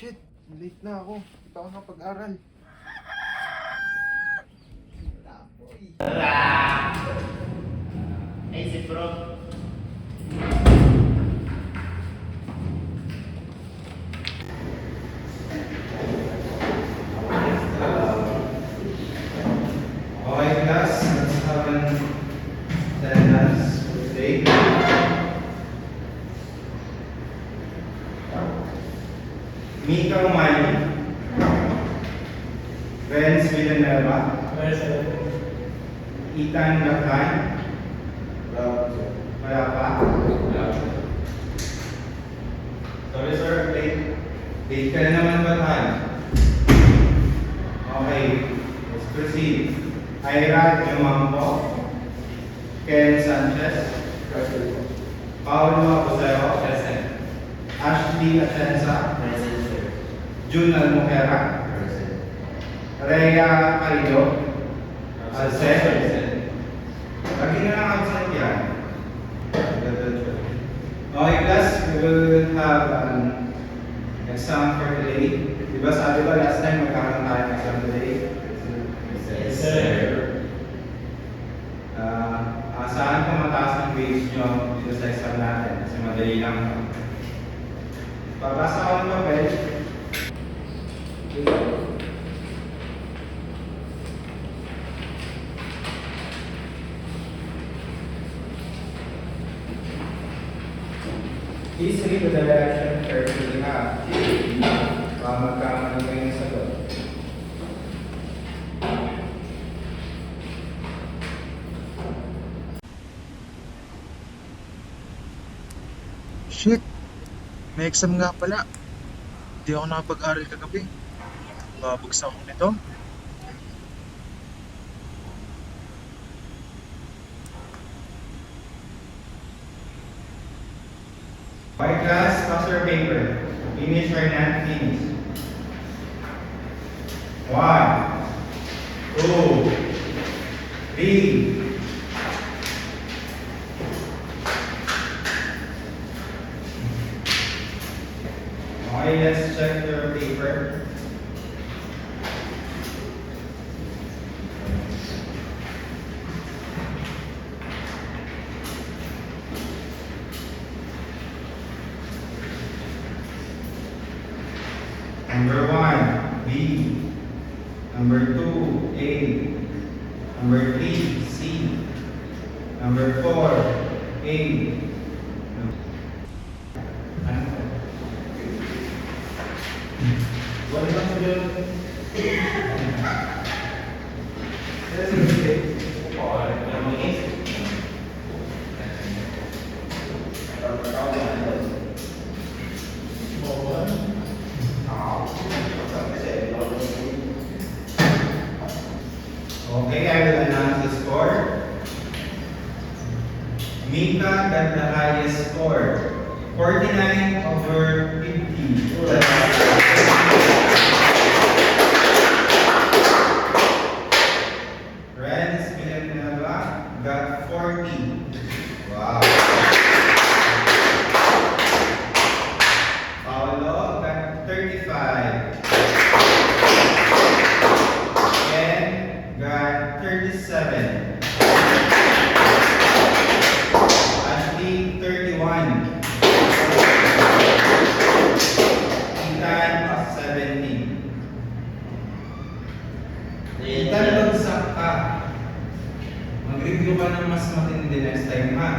Shit, late na ako. Hindi pa ako nakapag-aral. Ay, si Bro. Okay, class. Let's have an attendance for today. Mika Umali. Renz Villanueva. Ethan Lacan. Wala pa? Sorry sir, late. Late ka na naman ba tayo? Okay, let's proceed. Ira Jumampo. Ken Sanchez. Paulo Abuseo. Present. Ashley Atienza. Present, sir. Jun Almoquera. Present. Rhea Carrillo. Alced. Present. Lagi na lang absent yan. Okay class, we will have an exam for today. Diba sabi ba last time magkakaroon tayo ng exam today? Yes, sir. Saan kung mataas ang grades nyo dito sa exam natin? Kasi madali lang. Babasa ko ng papel. Please read the direction carefully ha. Baka magkamali kayo ng sagot. Shit! May exam nga pala. Hindi ako nakapag-aral kagabi. Babagsak ako nito. Okay class, toss your paper. Finish or not finish? 1, 2, 3. Okay, let's check your paper. Number 1, B. Number 2, A. Number 3, C. Number 4, A. What is Okay, I will announce the score. Mika got the highest score, 49 over 50. Renz Villanueva got 40. Wow. Paulo got 35. Ken got 37. Ashley 31. Ethan 17. Ethan, bagsak ka. Mag-review ka ng mas matindi next time ha.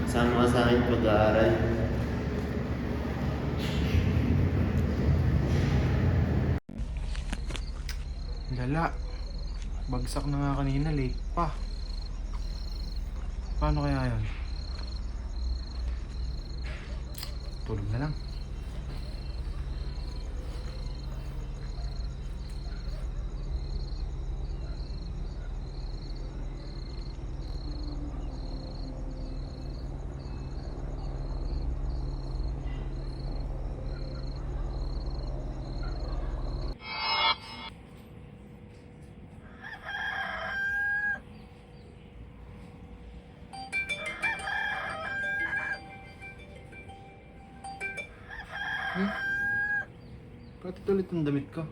Sama ka sa akin pag-aaral. Lala. Bagsak na nga kanina, late pa. Paano kaya yan? Tulog na lang. Eh? Bakit ito ulit ang damit ko?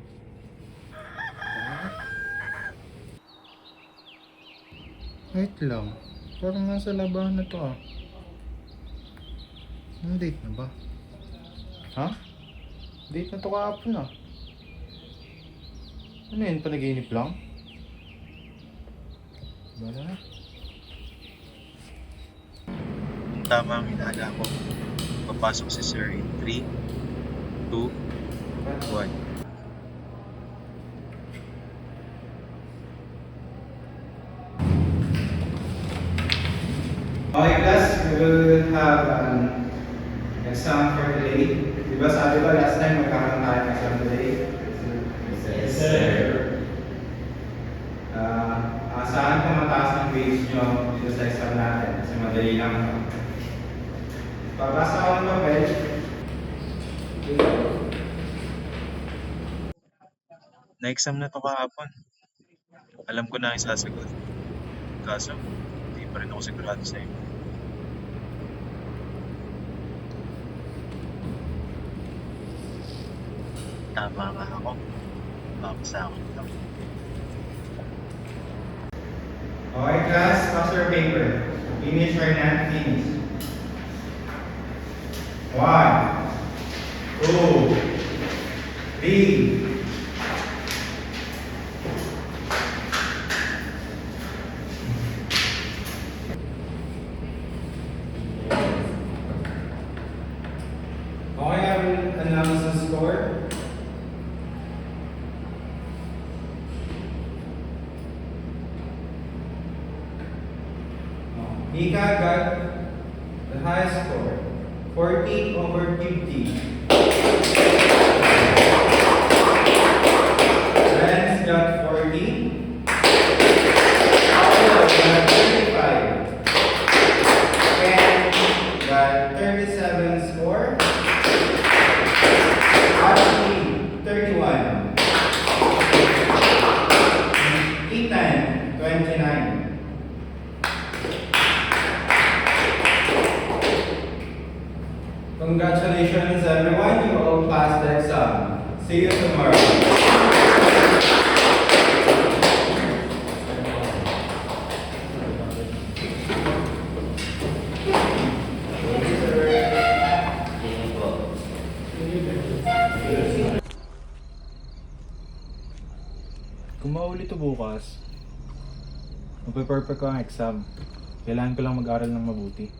Wait lang. Parang nasa labahan na to ah. Anong date na ba? Ha? Date na to kahapon ah. Ano yun? Panaginip lang? Bala na. Tama ang inaala ko. Papasok si Sir in 3, 2, 1. Okay class, we will have an exam for today. Di ba sabi ba last time magkakaroon tayo ng exam today? Yes, sir. Asahan ko mataas ng grades nyo dito sa exam natin kasi madali lang. Pabasa ko ng papel. Na-exam na to kahapon. Alam ko na ang isasagot. Kaso, hindi pa rin ako sigurado sa'yo. Tama nga ako. Babasa ako nito. Okay class, pass your paper. Finish or not finish? 1, 2, 3. Okay, I will announce the score. Mika got the highest score, 40/50. Lance got 40. Paolo got 35. Ken got 37 score. Ashley, 31. Ethan, 29. Congratulations everyone, you all passed the exam. See you tomorrow. Sige po. Kung maulit to bukas, magpe-perfect ko ang exam. Kailangan ko lang mag-aral ng mabuti.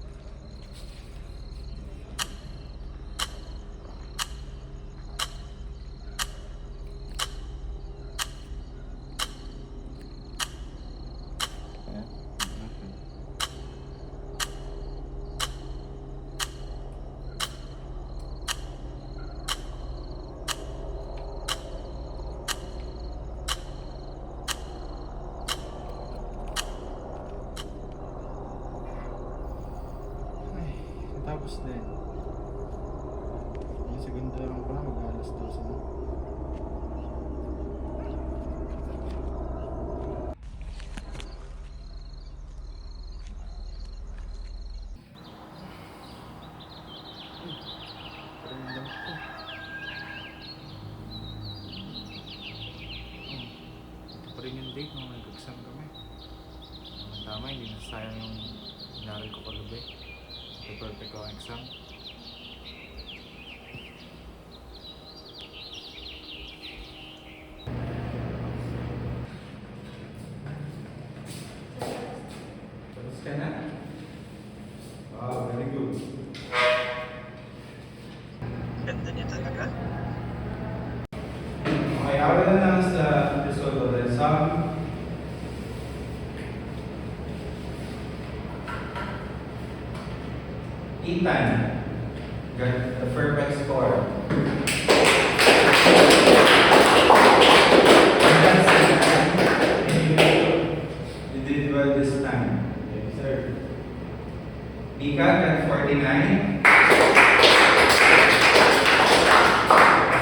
Tapos din. Yung segundo lang pala, mag-alas 12 na. Parang yung damit ko. Ito pa rin yung date nung nag-exam kami. Tama, hindi na sayang yung inaral ko kagabi. Perfect ko ang exam. Tapos ka na? Wow, very good. Ganda niya talaga. Okay, I will announce the result of the sum. Ethan, got the perfect score. You did well this time. Yes, sir. Mika got 49.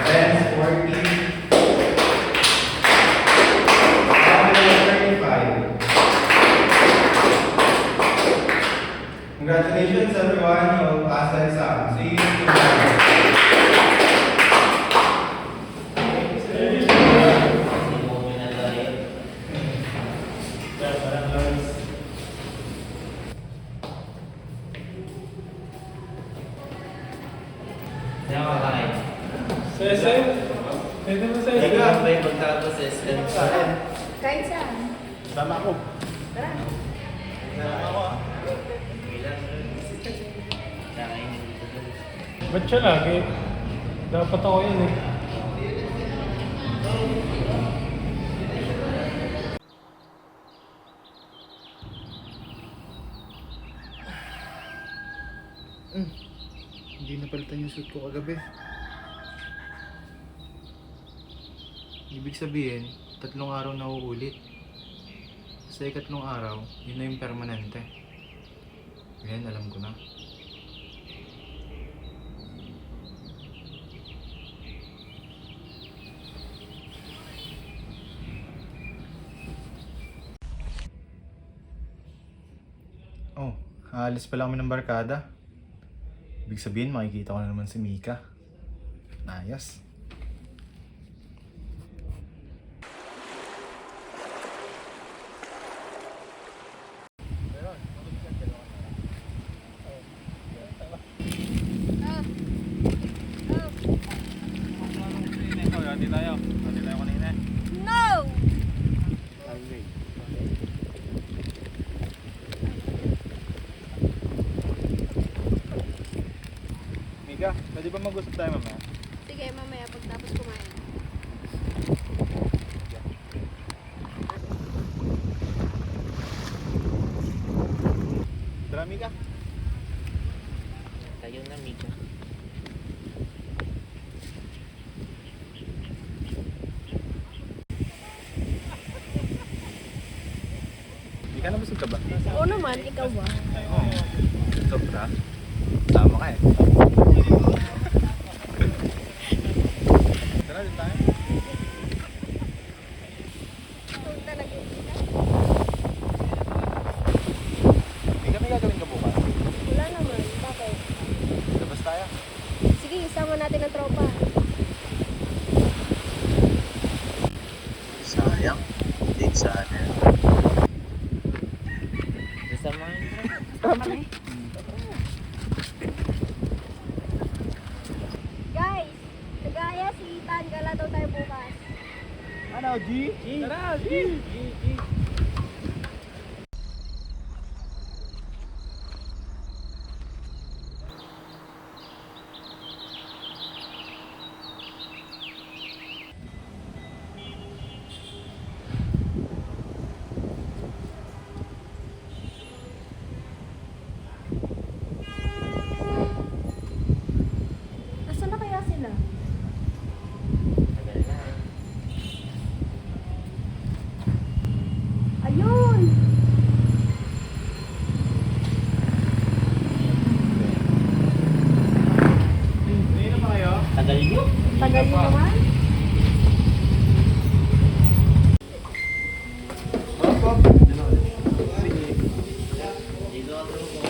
Ben's 40. Paolo 35. Congratulations everyone, you will pass the exam. See you tomorrow. SM? Pwede mo sa SM? May magtapos sa SM. Kahit saan. Tama ako. Tara. Ba't siya lagi? Dapat ako yun eh. Hindi napalitan yung suit ko kagabi. Ibig sabihin, 3 araw na uulit. Sa 4th araw, yun na yung permanente. Ngayon, alam ko na. Oh, aalis pala kami ng barkada. Ibig sabihin, makikita ko na naman si Mika. Ayos. No! Mika, pwede ba mag-usap tayo mamaya? Sige, mamaya pagtapos kumain. Tara, Mika. Tayo na, Mika. Mika, nabusog ka ba? Oo naman, ikaw ba? Oo. Sobra. Tama ka eh. Tara, din tayo. Ikaw talaga yung kita. Mika, may gagawin ka bukas? Wala naman, bakit? Labas tayo. Sige, isama natin ang tropa. Sayang. Hindi sana. Sasamahin mo. Guys, nagaya si Ethan, gala daw tayo bukas. Ano, G? Tara, G! Nasaan na kaya sila? Tagal na. Ayun! Hindi na ba kayo? Tagal nyo. Tagal mo naman. Dito ka bro mo.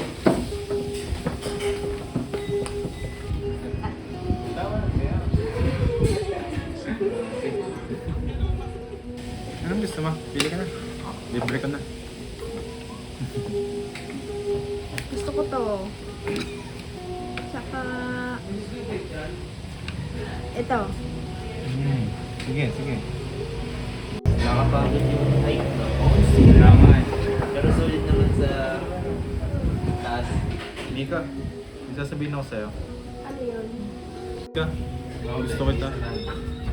Anong gusto mo? Pili ka na. Libre ko na. Gusto ko to. Tsaka... Ito. Sige, sige. Nakapagod yung height. No? Tama eh. Pero sulit naman sa taas. Mika, may sasabihin ako sa'yo. Ano yun? Mika, gusto kita.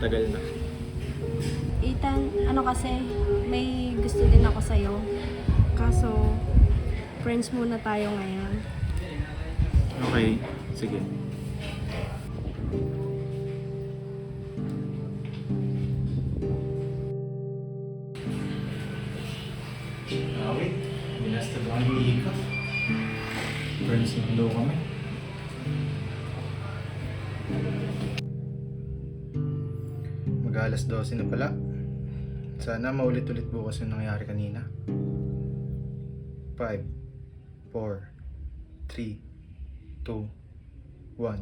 Tagal na. Ethan, ano kasi, may gusto din ako sa'yo. Kaso, friends muna tayo ngayon. Okay, sige. Wait, binasta ba ang Mika? Friends lang daw kami. Mag-alas 12 na pala. Sana maulit-ulit bukas yung nangyari kanina. 5, 4, 3, 2, 1.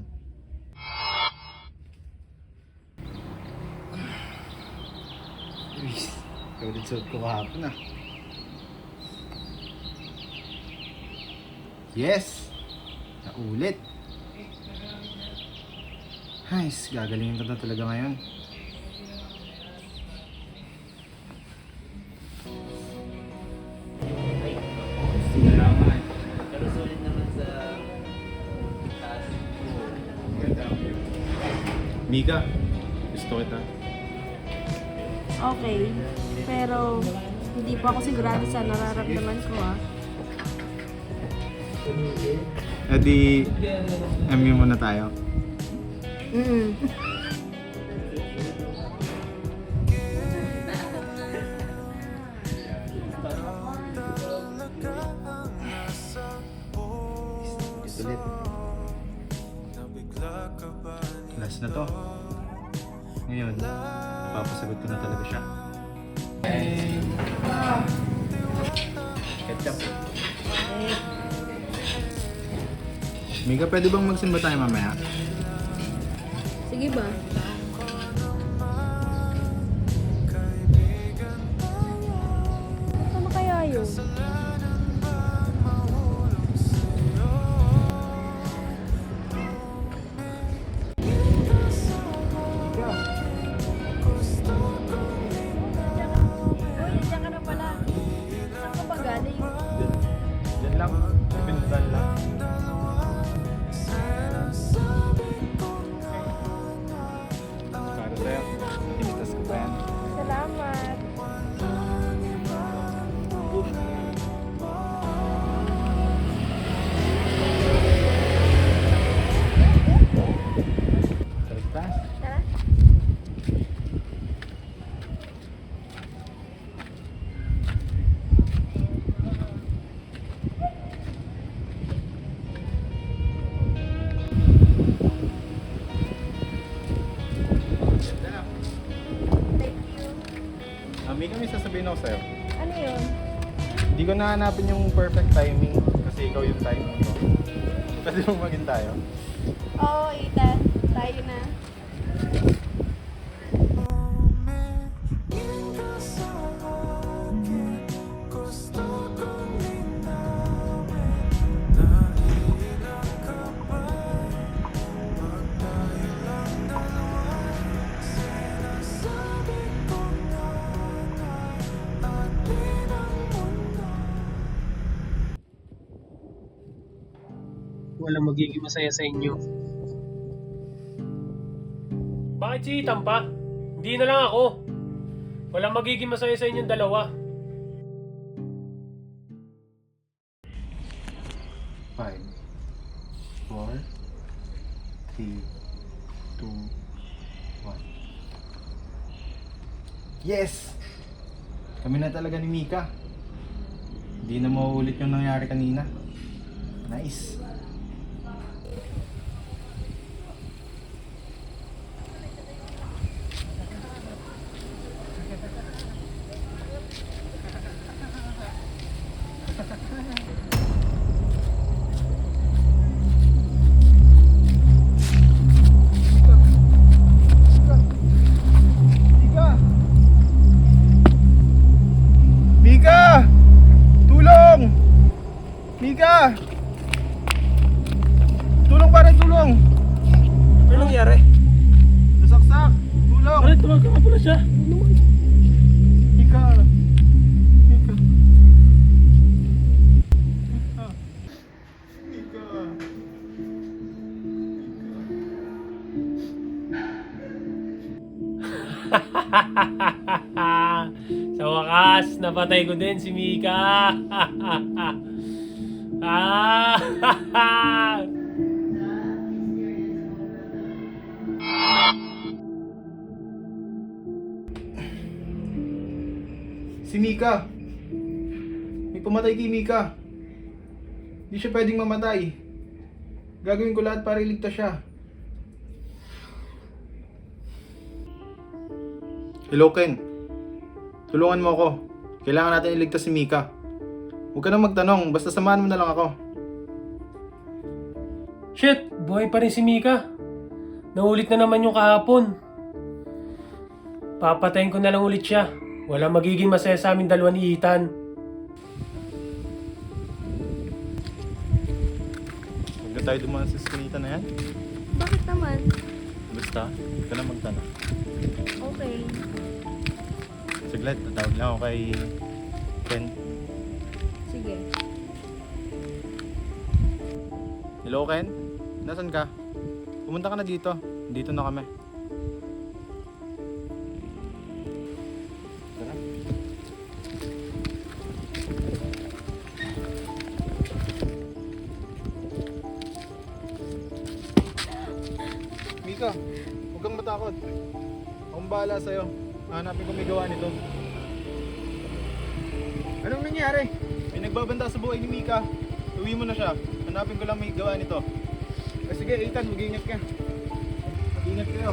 Ulit suot ko kahapon ah. Yes! Naulit! Nice! Gagalingin ko na talaga ngayon. Salamat. Pero sulit naman sa taas. Mika, gusto kita. Okay, pero hindi pa ako sigurado sa nararamdaman ko ah. E di, MU muna tayo. Ulit. Last na to. Ngayon, papasagot ko na talaga siya. Ketchup. Mika, pwede bang magsimba tayo mamaya? Sige ba? Ano kaya yun? Uy, nandiyan ka na pala. Saan ka ba galing? Diyan lang. Pinuntan lang. Para sa'yo. Tinitas ko pa yan. Salamat. Kaligtas. Tara. Thank you. Mika, may sasabihin ako sa'yo. Ano yun? Hindi ko nahanapin yung perfect timing kasi ikaw yung timing ko. Pwede mo maging tayo. Oo, Ethan. Tayo na. Walang magiging masaya sa inyo. Bakit si Ethan pa? Hindi na lang ako. Walang magiging masaya sa inyong dalawa. 5, 4, 3, 2, 1. Yes! Kami na talaga ni Mika. Hindi na mauulit yung nangyari kanina. Nice. Mika! Tulong! Mika! Tulong pare, tulong! Ano nangyari? Nasaksak! Tulong! Pare, tumaga ka pala siya. Mika! Mika! Mika! Mika! Sa wakas, napatay ko din si Mika. Ah! Si Mika! May pumatay kay Mika. Hindi siya pwedeng mamatay. Gagawin ko lahat para iligtas siya. Hello, Ken. Tulungan mo ako. Kailangan natin iligtas si Mika. Huwag ka nang magtanong, basta samahan mo na lang ako. Shit! Buhay pa rin si Mika. Naulit na naman yung kahapon. Papatayin ko na lang ulit siya. Wala magiging masaya sa amin dalawa ni Ethan. Huwag na tayo dumaan sa skinita na yan. Bakit naman? Basta, huwag ka na magtanong. Okay. Saglit, tatawag lang ako kay Ken. Sige. Hello, Ken? Nasaan ka? Pumunta ka na dito. Dito na kami. Tara. Mika, huwag kang matakot. Akong bahala sa'yo. Hanapin ko may gawa nito. Anong nangyari? May nagbabanta sa buhay ni Mika. Uwi mo na siya. Hanapin ko lang may gawa nito. Sige, Ethan, mag-iingat ka. Mag-iingat kayo.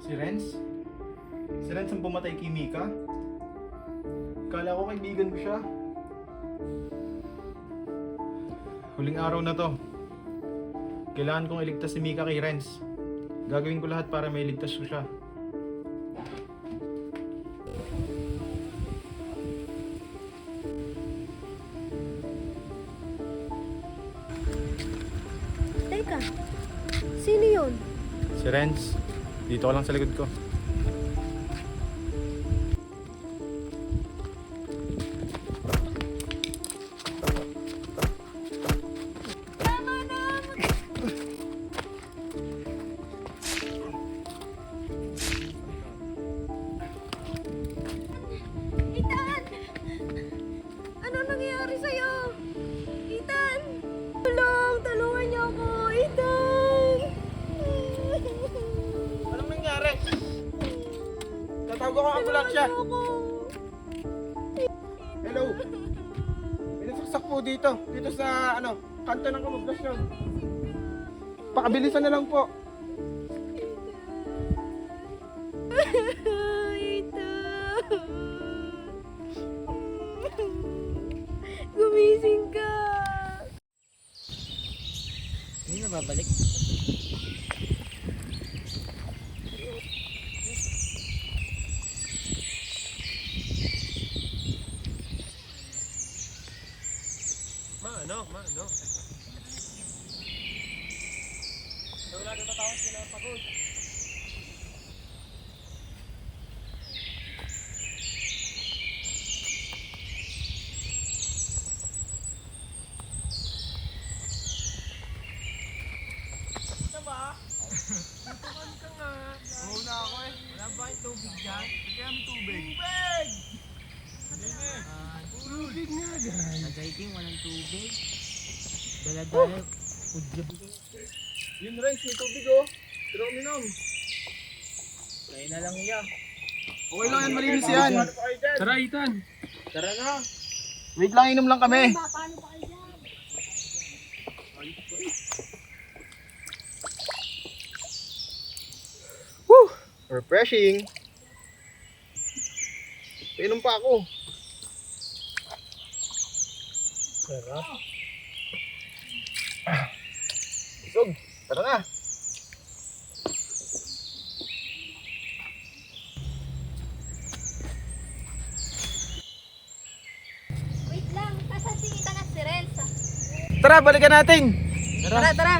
Si Renz? Si Renz ang pumatay kay Mika? Kala ko kaibigan ko siya. Huling araw na to. Kailangan kong iligtas si Mika kay Renz. Gagawin ko lahat para mailigtas ko siya. Teka, sino yun? Si Renz, dito ka lang sa likod ko. Ethan! Ano nangyayari sa'yo? Ethan! Tulungan niyo ako! Ethan! Anong nangyari? Tatawag ako ang ambulansya. Hello? May nasaksak po dito. Dito sa kanto ng kamublasyon. Pakabilisan na lang po. Ethan! Gumising ka! Hindi na babalik. Maano? Wala na tatawag sila pagod. Una ako eh. Wala ba kayong tubig dyan? Kaya may tubig. Tubig nga guys. Nagaiting, walang tubig. Dala-dala. Udyo. Yun Renz, may tubig oh. Pero uminom. Kaya na lang iya. Okay lang yan, malinis yan. Tara Ethan. Tara na. Wait lang, inom lang kami. Paano pa kayo dyan? Woo! Refreshing. Inom pa ako. Tara. Isog, tara na. Wait lang, nasa si Ethan at si Renz. Tara, balikan natin. Tara, tara.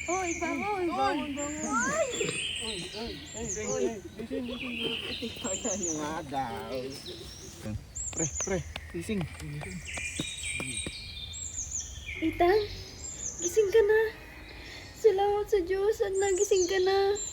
Oy, bangon, bangon, bangon. Ethan, gising ka na. Salamat sa Diyos at nagising ka na.